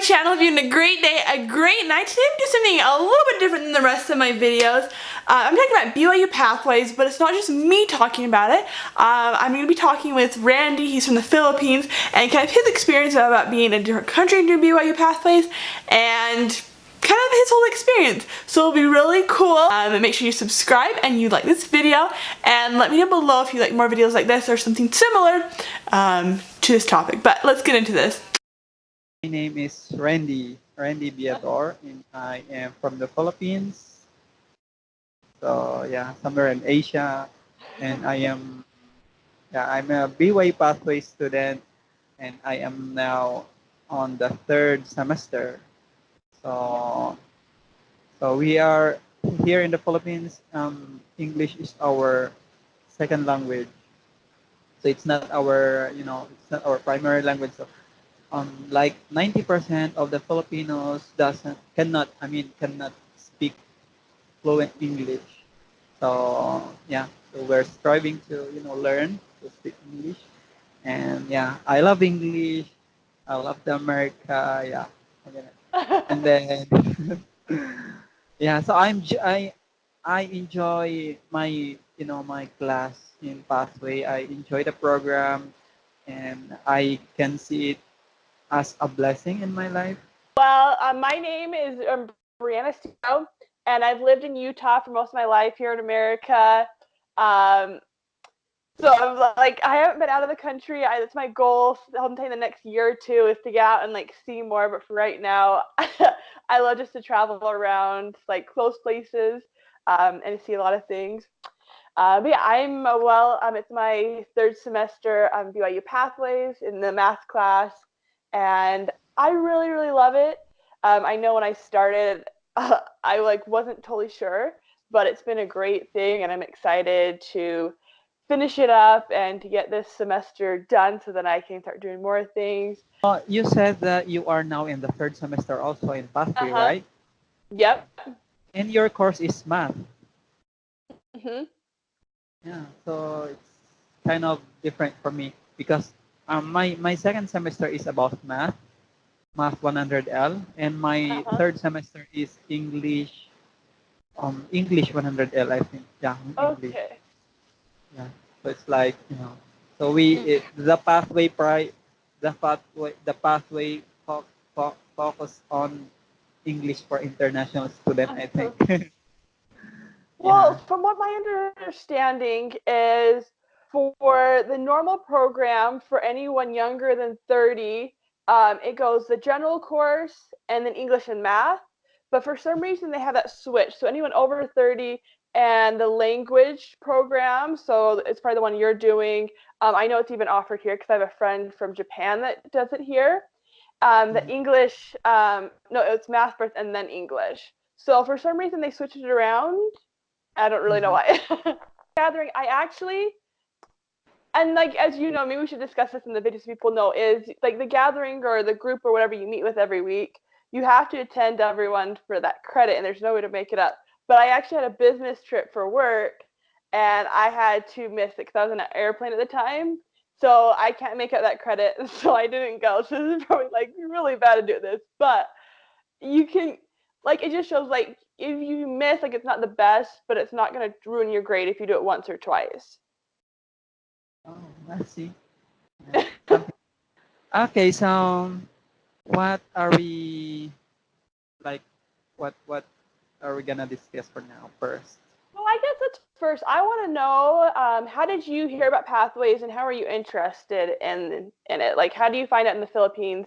channel. If you're having a great day, a great night. Today I'm doing something a little bit different than the rest of my videos. I'm talking about BYU Pathways, but it's not just me talking about it. I'm going to be talking with Randy. He's from the Philippines, and kind of his experience about being in a different country and doing BYU Pathways, and kind of his whole experience. So it'll be really cool. And make sure you subscribe and you like this video, and let me know below if you like more videos like this or something similar to this topic. But let's get into this. My name is Randy Biador, and I am from the Philippines. So yeah, somewhere in Asia, and I'm a BYU Pathways student, and I am now on the third semester. So we are here in the Philippines. English is our second language, so it's not our it's not our primary language. So like 90% of the Filipinos cannot speak fluent English. So yeah, so we're striving to learn to speak English, and yeah, I love English. I love the America. Yeah, and then yeah, so I enjoy my my class in Pathway. I enjoy the program, and I can see it as a blessing in my life. Well, my name is Brianna Stino, and I've lived in Utah for most of my life here in America. So I haven't been out of the country. That's my goal. Sometime in the next year or two is to get out and see more. But for right now, I love just to travel around close places and see a lot of things. But yeah, it's my third semester on BYU Pathways in the math class, and I really, really love it. I know when I started, I wasn't totally sure, but it's been a great thing, and I'm excited to finish it up and to get this semester done so that I can start doing more things. You said that you are now in the third semester also in Pathway, Uh-huh. right? Yep. And your course is math. Mm-hmm. Yeah, so it's kind of different for me because my second semester is about math 100L, and my third semester is English 100L, I think. Yeah, English. Okay. Yeah, so it's like so the pathway focus on English for international student, I think. Well, Yeah. from what my understanding is, for the normal program for anyone younger than 30, it goes the general course and then English and math. But for some reason, they have that switch. So anyone over 30 and the language program, so it's probably the one you're doing. I know it's even offered here because I have a friend from Japan that does it here. The English, no, it's math first and then English. So for some reason, they switched it around. I don't really know why. Gathering, I actually, and as you know, maybe we should discuss this in the video so people know, is the gathering or the group or whatever you meet with every week, you have to attend everyone for that credit, and there's no way to make it up. But I actually had a business trip for work, and I had to miss it because I was in an airplane at the time. So I can't make up that credit, so I didn't go. So this is probably really bad to do this, but you can it just shows if you miss, it's not the best, but it's not going to ruin your grade if you do it once or twice. Oh, I see. Yeah. Okay, so what are we like? What are we gonna discuss for now first? Well, I guess that's first. I want to know, how did you hear about Pathways, and how are you interested in it? How do you find out in the Philippines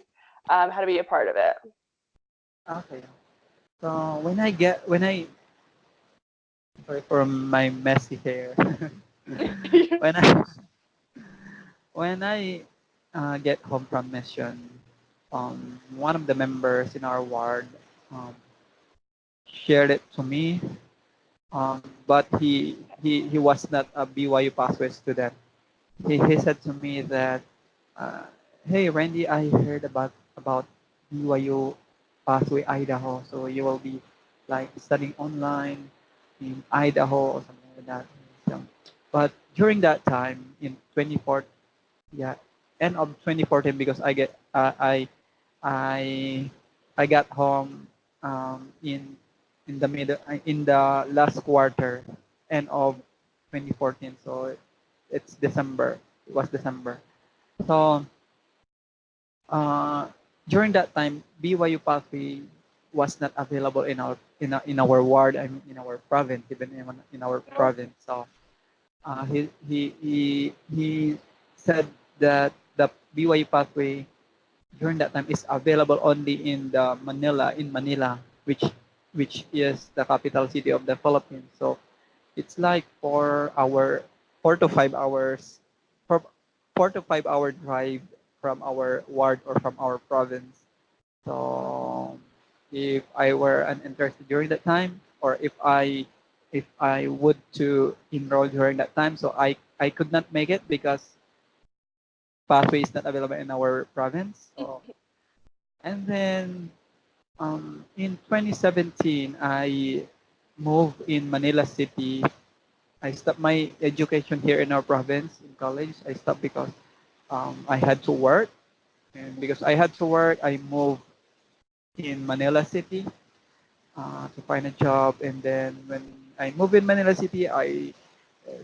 how to be a part of it? Okay. So sorry for my messy hair. when I when I get home from mission, one of the members in our ward shared it to me. But he was not a BYU Pathway student. He said to me that, hey Randy, I heard about BYU Pathway Idaho, so you will be studying online in Idaho or something like that. So, but during that time in 2014, yeah, end of 2014, because I I got home in the middle in the last quarter, end of 2014. So it's December. It was December. So uh, during that time, BYU Pathway was not available in our ward. I mean, in our province, even in our province. So he said that the BYU Pathway during that time is available only in the Manila, which is the capital city of the Philippines. So it's like 4 to 5 hours, 4 to 5 hour drive from our ward or from our province. So if I were an interested during that time, or if I would to enroll during that time, so I could not make it because pathway is not available in our province. So, and then in 2017, I moved in Manila City. I stopped my education here in our province in college. I stopped because I had to work, and because I had to work, I moved in Manila City to find a job. And then when I moved in Manila City, I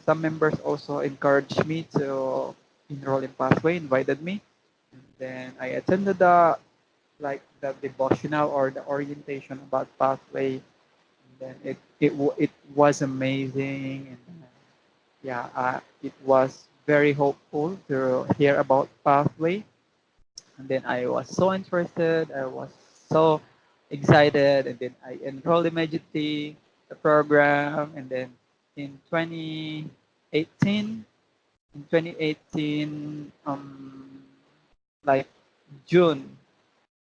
some members also encouraged me to enroll in Pathway, invited me. And then I attended the devotional or the orientation about Pathway. And then it was amazing. And yeah, it was very hopeful to hear about Pathway. And then I was so interested. I was so excited, and then I enrolled immediately the program. And then in 2018, in 2018, like June,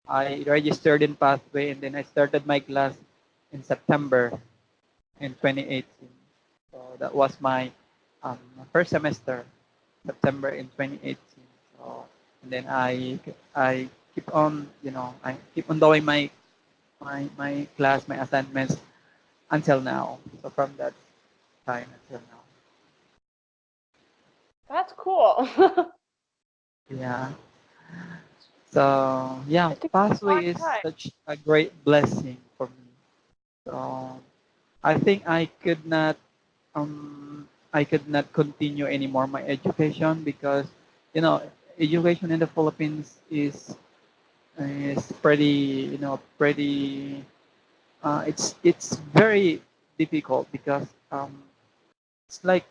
I registered in Pathway, and then I started my class in September in 2018. So that was my first semester, September in 2018. So and then I keep on, I keep on doing my class, my assignments until now. So from that time until now. That's cool. Yeah. So yeah, It took a long Pathway is time. such a great blessing for me. So I think I could not continue anymore my education because you know education in the Philippines is pretty it's very difficult because it's like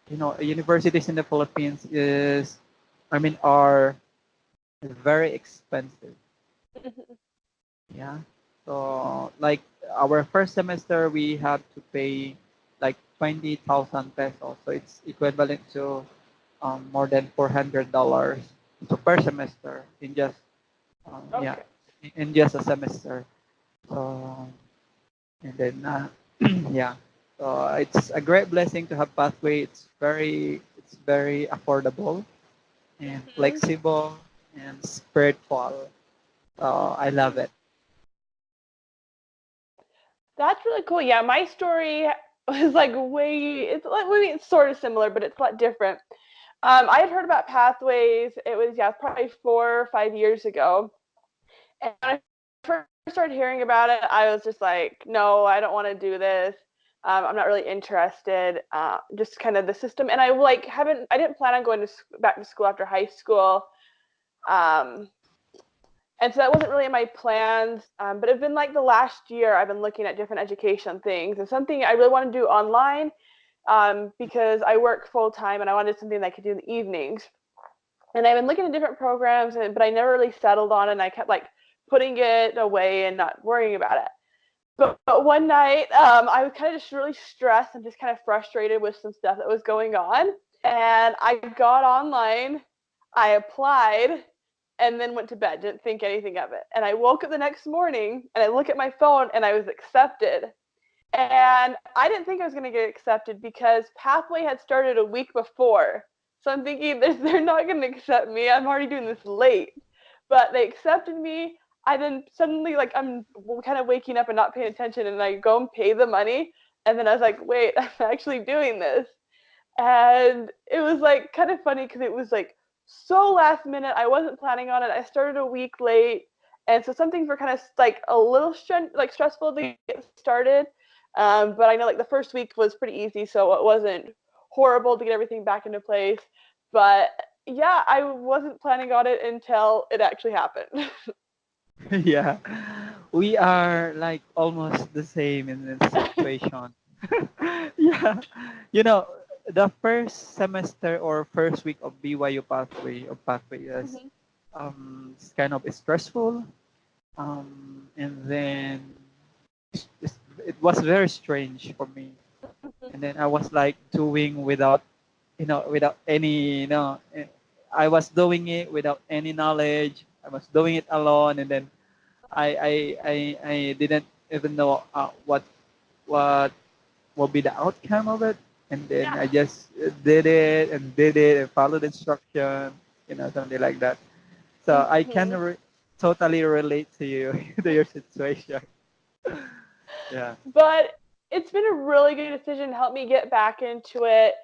universities in the Philippines is I mean are very expensive. Yeah. So like our first semester we have to pay like 20,000 pesos. So it's equivalent to more than $400 so per semester in just yeah Okay. in just a semester. So and then yeah. So it's a great blessing to have pathway. It's very affordable and Mhm. flexible and spiritual. So I love it. That's really cool. Yeah, my story was like it's like maybe it's sort of similar, but it's a lot different. I had heard about Pathways. It was probably 4 or 5 years ago, and when I first started hearing about it, I was just like, no, I don't want to do this. I'm not really interested. Just kind of the system, and I didn't plan on going back to school after high school. Um, and so that wasn't really in my plans. But it's been like the last year I've been looking at different education things and something I really want to do online because I work full time and I wanted something that I could do in the evenings. And I've been looking at different programs, but I never really settled on it. And I kept like putting it away and not worrying about it. But one night, I was kind of just really stressed and just kind of frustrated with some stuff that was going on. And I got online, I applied, and then went to bed, didn't think anything of it. And I woke up the next morning and I look at my phone and I was accepted. And I didn't think I was going to get accepted because Pathway had started a week before. So I'm thinking they're not going to accept me. I'm already doing this late. But they accepted me. I then suddenly, like, I'm kind of waking up and not paying attention, and I go and pay the money. And then I was like, wait, I'm actually doing this. And it was like kind of funny because it was like so last minute. I wasn't planning on it. I started a week late, And so some things were kind of like a little stressful to get started. But I know like the first week was pretty easy, so it wasn't horrible to get everything back into place. But yeah, I wasn't planning on it until it actually happened. Yeah, we are like almost the same in this situation. Yeah, you know, the first semester or first week of BYU pathway is Mhm. it's kind of stressful. And then it was very strange for me. And then I was like doing without, without any, I was doing it without any knowledge. I was doing it alone, and then I didn't even know what will be the outcome of it. And then Yeah. I just did it and followed instruction, something like that. So I can Mhm. totally relate to you to your situation. Yeah. But it's been a really good decision to help me get back into it.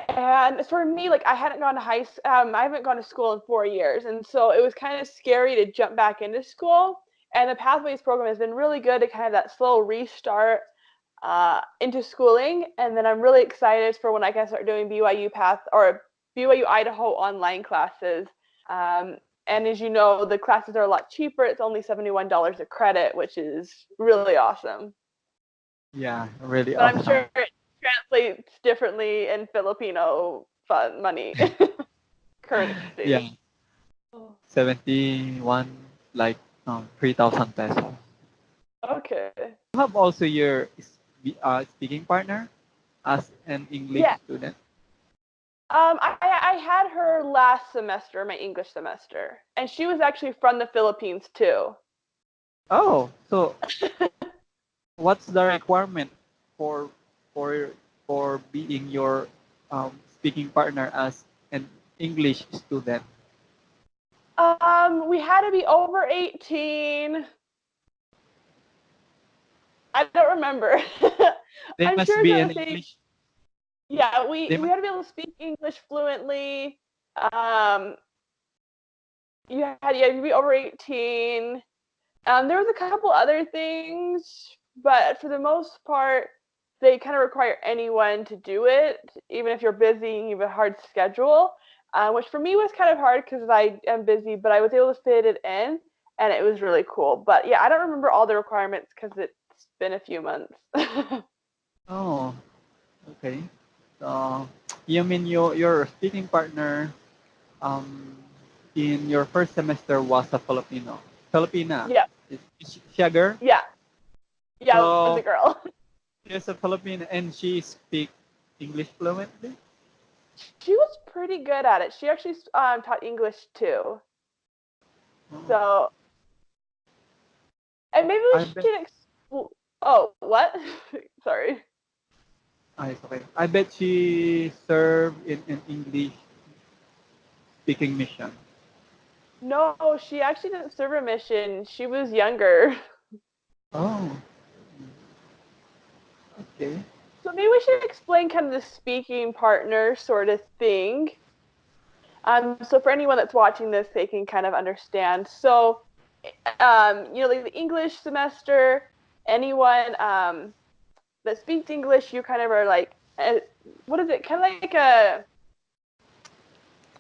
And for me, like I hadn't gone to I haven't gone to school in 4 years, and so it was kind of scary to jump back into school. And the Pathways program has been really good to kind of that slow restart into schooling. And then I'm really excited for when I can start doing BYU Idaho online classes. Um, and as you know, the classes are a lot cheaper. It's only $71 a credit, which is really awesome. Yeah, really But I'm awesome. sure it translates differently in Filipino money Yeah, currency. 71, like 3,000 pesos. Okay. You have also your speaking partner as an English Yeah. student. I had her last semester, my English semester, and she was actually from the Philippines too. Oh, so what's the requirement for for for being your speaking partner as an English student? We had to be over 18. I don't remember. They I'm must sure it's be not an the same. English. Yeah, They we must. had to be able to speak English fluently. Um, you had to be over 18. There was a couple other things, but for the most part, they kind of require anyone to do it, even if you're busy and you have a hard schedule. Which for me was kind of hard because I am busy, but I was able to fit it in, and it was really cool. But yeah, I don't remember all the requirements because it's been a few months. Oh, okay. So you mean your speaking partner um in your first semester was a Filipina. Yeah, Is she a girl? yeah, yeah. It was a So girl. she's a Filipina and she speak English fluently. She was pretty good at it. She actually taught English too. Oh, So, and maybe we I bet. should. Oh, what? Sorry. It's okay. I bet she served in an English speaking mission. No, she actually didn't serve a mission. She was younger. Oh, okay. So maybe we should explain kind of the speaking partner sort of thing. So for anyone that's watching this, they can kind of understand. So, like the English semester, anyone that speaks English, you kind of are like, what is it? Kind of like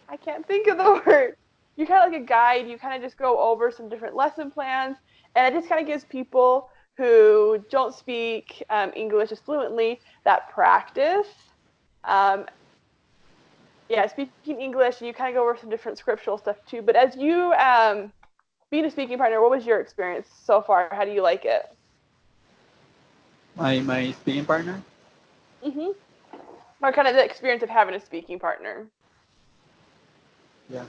I can't think of the word. You're kind of like a guide. You kind of just go over some different lesson plans, and it just kind of gives people who don't speak English as fluently that practice. Um, yeah, speaking English, and you kind of go over some different scriptural stuff too. But as you being a speaking partner, what was your experience so far? How do you like it? My speaking partner. Mm-hmm. Or kind of the experience of having a speaking partner. Yeah.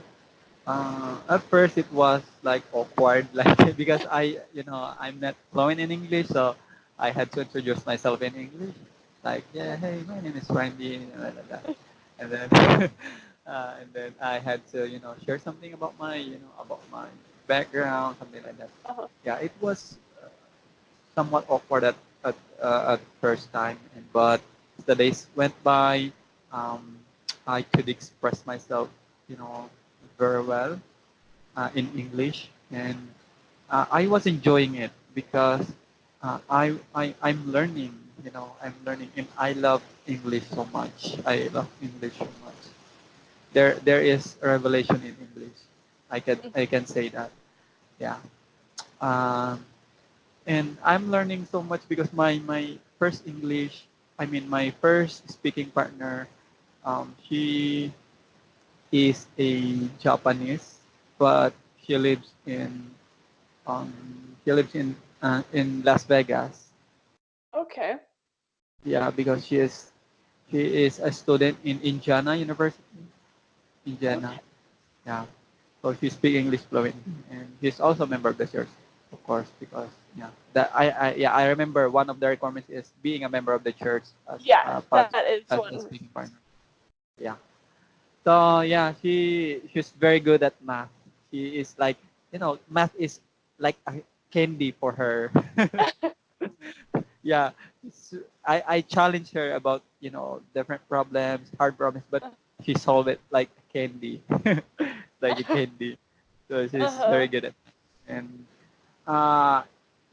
At first it was like awkward, like because I'm not fluent in English, so I had to introduce myself in English, like yeah, hey, my name is Randy, like that, and then and then I had to share something about my background, something like that. Uh-huh. Yeah, it was somewhat awkward at first time, but the days went by, um, I could express myself, you know, very well in English, and I was enjoying it because I'm learning. I'm learning, and I love English so much. I love English so much. There is a revelation in English. I can say that. Yeah. Um, and I'm learning so much because my first English, I mean my first speaking partner, she is a Japanese, but she lives in um, she lives in Las Vegas. Okay. Yeah, because she is a student in Indiana University. Indiana. Okay. Yeah. So she speaks English fluently, and she's also a member of the church, of course, because yeah, that I remember one of the requirements is being a member of the church as Yes, that is as a one. speaking partner. Yeah. So yeah, she's very good at math. She is like, math is like a candy for her. Yeah, I challenge her about different problems, hard problems, but she solved it like candy, like a candy. So she's very Uh-huh. good at it. And uh,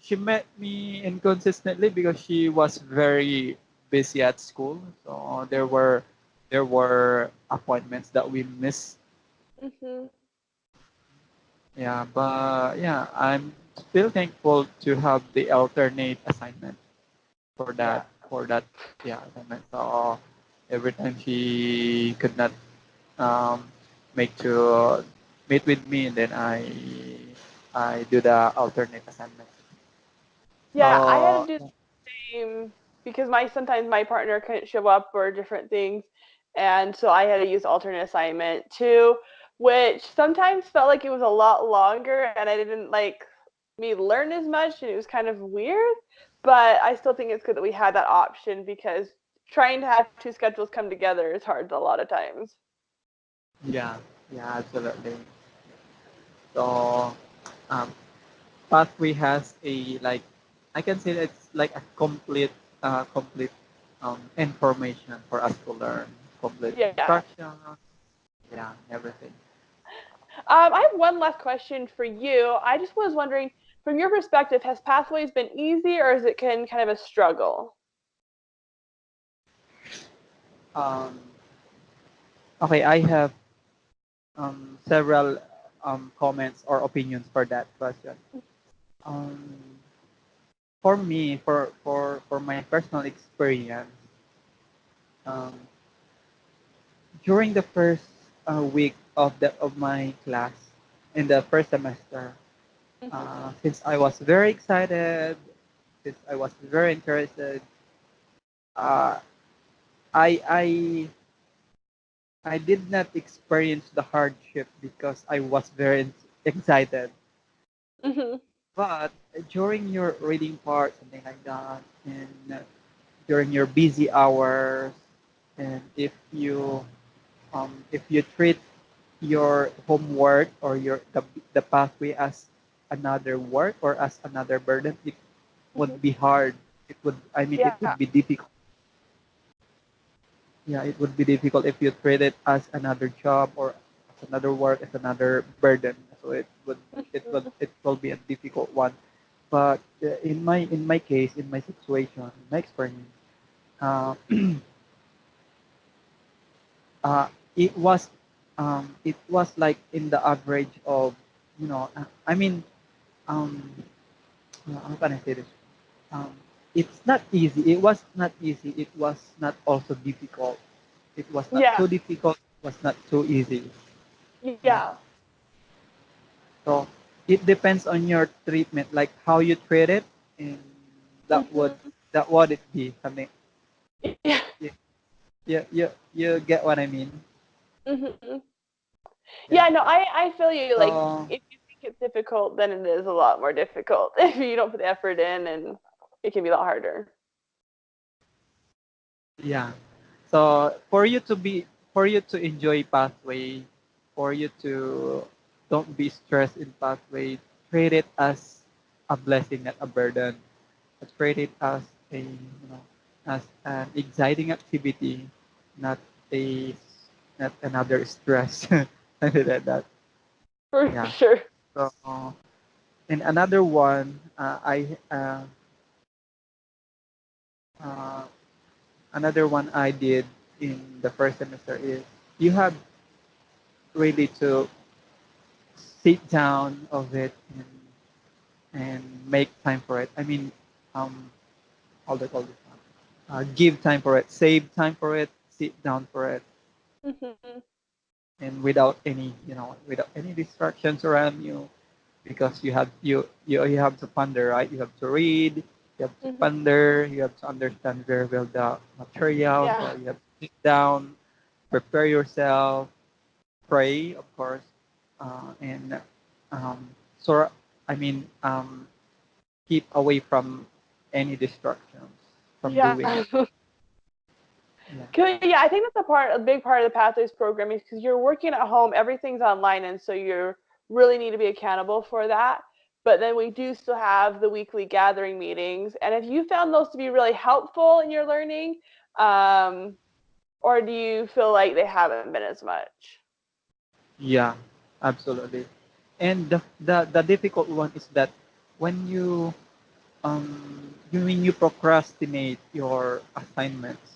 she met me inconsistently because she was very busy at school. So there were appointments that we missed. Mm-hmm. Yeah, but yeah, I'm still thankful to have the alternate assignment for Yeah. that yeah assignment. So every time she could not um, make to meet with me, and then I do the alternate assignment. Yeah, I had to So do the same because my sometimes my partner couldn't show up or different things, and so I had to use alternate assignment too, which sometimes felt like it was a lot longer, and I didn't like me learn as much, and it was kind of weird. But I still think it's good that we had that option because trying to have two schedules come together is hard a lot of times. yeah, yeah, absolutely. So um, Pathway has a like I can say that it's like a complete information for us to learn, complete Yeah. instruction, yeah, everything. I have one last question for you. I just was wondering, from your perspective, has Pathways been easy or is it kind of a struggle? Um, okay, I have several comments or opinions for that question. Um, for me, for my personal experience, um, during the first week of my class in the first semester, Hmm. since I was very excited, since I was very interested, uh, I I I did not experience the hardship because I was very excited. Hmm. But during your reading part, something like that, and during your busy hours, and if you treat your homework or the pathway as another work or as another burden, it would Hmm. be hard. It Yeah. would be difficult. Yeah, it would be difficult if you treat it as another job or as another work, as another burden. So it will be a difficult one. But in my case, in my situation, in my experience, uh, uh, it was it was like in the average of I mean how can I say this? Um, it's not easy. It was not easy. It was not also difficult. It was not Yeah. too difficult. It was not too easy. Yeah. Yeah. So it depends on your treatment, like how you treat it, and that would Hmm. that would it be something. Yeah. You, you get what I mean? Hmm. Yeah. Yeah, no, I feel you. Like, So if you think it's difficult, then it is a lot more difficult if you don't put the effort in, and it can be a lot harder. yeah. So for you to enjoy pathway, for you to don't be stressed in pathway, treat it as a blessing, not a burden. Treat it as as an exciting activity, not a not another stress. Something like that. For Yeah. sure. So And another one, uh, another one I did in the first semester is you have really to sit down of it and make time for it. I mean, all the time. Give time for it, save time for it, sit down for it, Mhm. and without any, you know, without any distractions around you, because you have to ponder, right? You have to read, you have to Mhm. ponder, you have to understand very well the material. So Yeah. you have to sit down, prepare yourself, pray, of course, and um, so I mean, keep away from any distractions from Yeah. doing it. Yeah. Yeah, I think that's a big part of the Pathways program is because you're working at home, everything's online, and so you really need to be accountable for that. But then we do still have the weekly gathering meetings, and if you found those to be really helpful in your learning, um, or do you feel like they haven't been as much? Yeah, absolutely. And the difficult one is that when when you procrastinate your assignments,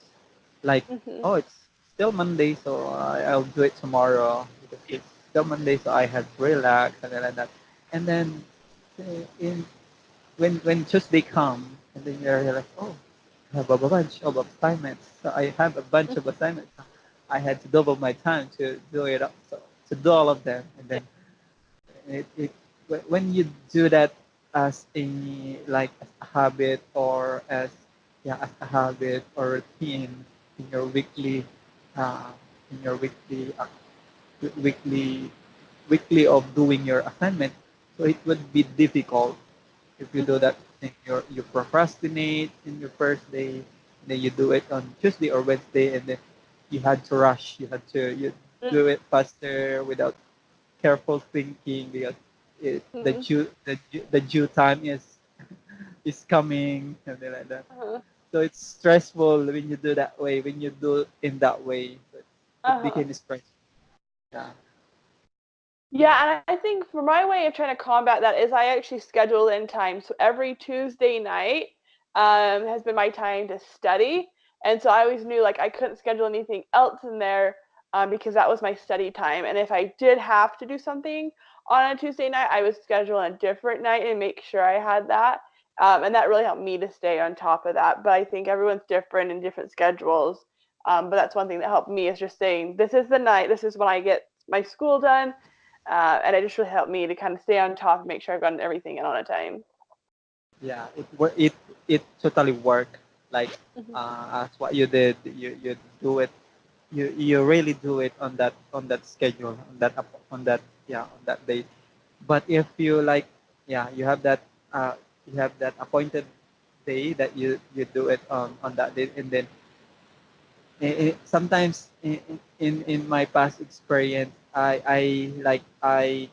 like, Mhm. oh, it's still Monday, so I'll do it tomorrow because it's still Monday, so I have to relax and then like that. And then in when Tuesday come, and then you're like, oh, I have a bunch of assignments. So I have a bunch of assignments. I had to double my time to do it up, so to do all of them, and then it when you do that as a like as a habit or as yeah as a habit or routine in your weekly uh, in your weekly weekly of doing your assignment, so it would be difficult if you do Mhm. that thing. You procrastinate in your first day, then you do it on Tuesday or Wednesday, and then you had to rush. You do it faster without careful thinking because Mhm. the due time is coming, something like that. Uh-huh. So it's stressful when you do that way. When you do in that way, so it Uh-huh. became stressful. Yeah. Yeah, and I think for my way of trying to combat that is I actually schedule in time. So every Tuesday night has been my time to study. And so I always knew like I couldn't schedule anything else in there because that was my study time. And if I did have to do something on a Tuesday night, I would schedule a different night and make sure I had that. And that really helped me to stay on top of that. But I think everyone's different and different schedules. But that's one thing that helped me is just saying, this is the night, this is when I get my school done, and it just really helped me to kind of stay on top and make sure I've gotten everything in on a time. Yeah, it totally worked. Like Mm-hmm. as what you did, you do it. You really do it on that schedule on that yeah on that day. But if you like, yeah, you have that appointed day that you do it on that day, and then sometimes in my past experience, I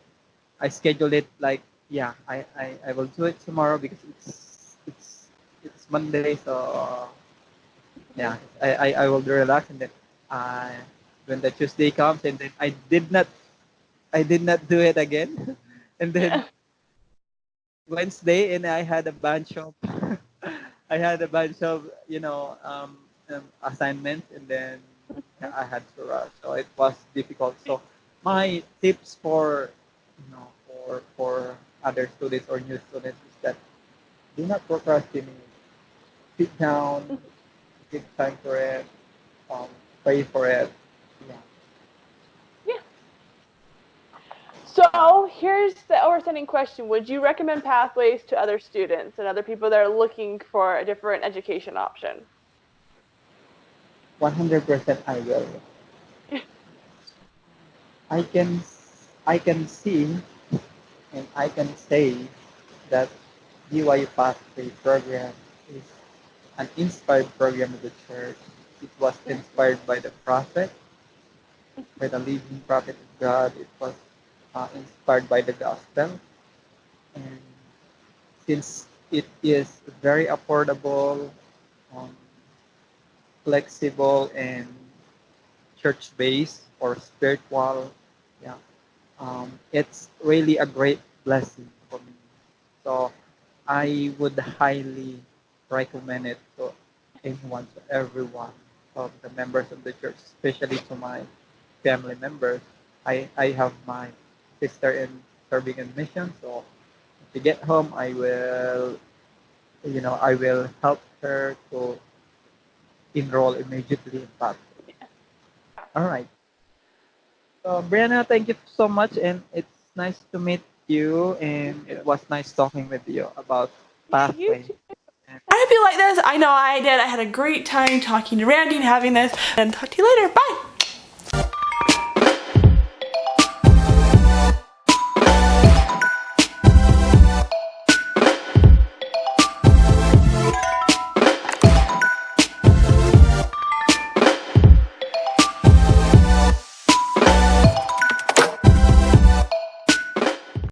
schedule it like, yeah, I will do it tomorrow because it's Monday, so Mm-hmm. yeah, I will relax, and then uh, when the Tuesday comes, and then I did not do it again, and then Yeah. Wednesday, and I had a bunch of I had a bunch of assignments, and then yeah, I had to rush, so it was difficult. So my tips for for other students or new students is that do not procrastinate. Sit down, take time for it, um, pray for it. Yeah. Yeah. So here's the overstanding question: would you recommend Pathways to other students and other people that are looking for a different education option? 100% I will. I can I can see and I can say that BYU Pathway program is an inspired program of the church. It was inspired by the prophet, by the living prophet of God. It was inspired by the gospel. And since it is very affordable, um, flexible, and church-based or spiritual, yeah, it's really a great blessing for me. So I would highly recommend it to anyone, to everyone of the members of the church, especially to my family members. I have my sister in serving in mission, so to get home, I will help her to enroll immediately in that. All right. So, Brianna, thank you so much, and it's nice to meet you, and it was nice talking with you about Yeah, you pathway. too. And I hope you like this. I know I did. I had a great time talking to Randy and having this. And talk to you later. Bye.